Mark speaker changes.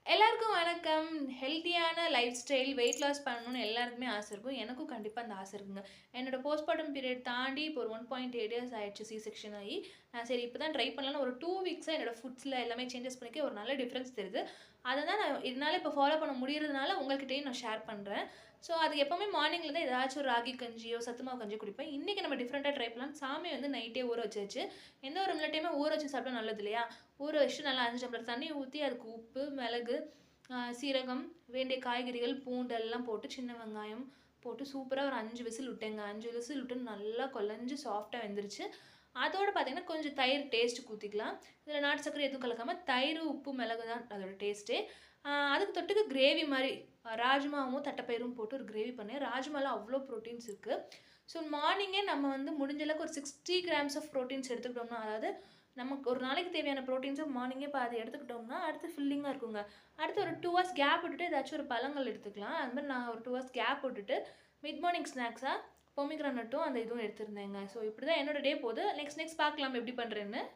Speaker 1: எல்லாருக்கும் வணக்கம். ஹெல்த்தியான லைஃப் ஸ்டைல், வெயிட் லாஸ் பண்ணணும்னு எல்லாருக்குமே ஆசை இருக்கும். எனக்கும் கண்டிப்பா அந்த ஆசை இருக்குங்க. என்னோட போஸ்ட்மார்டம் பீரியட் தாண்டி இப்போ ஒரு 1.8 இயர்ஸ் ஆயிடுச்சு செக்ஷன் ஆகி. நான் சரி இப்ப தான் ட்ரை பண்ணலான்னு ஒரு 2 வீக்ஸா என்னோட ஃபுட்ஸ்ல எல்லாமே சேஞ்சஸ் பண்ணிக்க ஒரு நல்ல டிஃபரன்ஸ் தெரியுது. அத தான் நான் என்னால இப்போ ஃபாலோ பண்ண முடியறதுனால உங்கள்கிட்டயும் நான் ஷேர் பண்றேன். ஸோ அது எப்பவுமே மார்னிங்ல தான் ஏதாச்சும் ஒரு ராகி கஞ்சியோ, சத்து மாவு கஞ்சியோ குடிப்பேன். இன்னைக்கு நம்ம டிஃபரெண்ட்டா ட்ரை பண்ணலாம்னு சாமைய வந்து நைட்டே ஊற வச்சாச்சு. எந்த ஒரு மில்லட்டையுமே ஊற வச்சு சாப்பிட்டா நல்லது இல்லையா? ஊற வச்சுட்டு நல்லா 5 டம்ளர் தண்ணி ஊத்தி அதுக்கு உப்பு, மிளகு, சீரகம், வேண்டிய காய்கறிகள், பூண்டு எல்லாம் போட்டு சின்ன வெங்காயம் போட்டு சூப்பரா ஒரு 5 விசில் விட்டேங்க. 5 விசில் விட்டு நல்லா கொழஞ்சு சாஃப்ட்டா வெந்துருச்சு. அதோட பார்த்தீங்கன்னா, கொஞ்சம் தயிர் டேஸ்ட்டுக்கு ஊத்திக்கலாம். இதில நாட்டு சர்க்கரை எதுவும் கலக்காம தயிரு, உப்பு, மிளகு தான் அதோட டேஸ்ட்டே. அதுக்கு தொட்டுக்க கிரேவி மாரி ராஜ்மாவும், தட்டப்பயிரும் போட்டு ஒரு கிரேவி பண்ணேன். ராஜ்மால அவ்ளோ புரோட்டீன்ஸ் இருக்கு. ஸோ மார்னிங்கே நம்ம வந்து முடிஞ்ச அளவுக்கு ஒரு 60 கிராம்ஸ் ஆஃப் புரோட்டீன்ஸ் எடுத்துக்கிட்டோம்னா, அதாவது நமக்கு ஒரு நாளைக்கு தேவையான புரோட்டீன்ஸ மார்னிங்கே பாதி எடுத்துக்கிட்டோம்னா, அடுத்து ஃபில்லிங்கா இருக்குங்க. அடுத்து ஒரு 2 ஹார்ஸ் கேப் விட்டுட்டு ஏதாச்சும் ஒரு பழங்கள் எடுத்துக்கலாம். அது மாரி நான் ஒரு 2 ஹார்ஸ் கேப் விட்டுட்டு, மிட் மார்னிங் ஸ்நாக்ஸா பொமிகிரானட்டும் அந்த இதுவும் எடுத்திருந்தேங்க. ஸோ இப்படி தான் என்னோட டே போது. நெக்ஸ்ட் பார்க்கலாம் எப்படி பண்றேன்னு.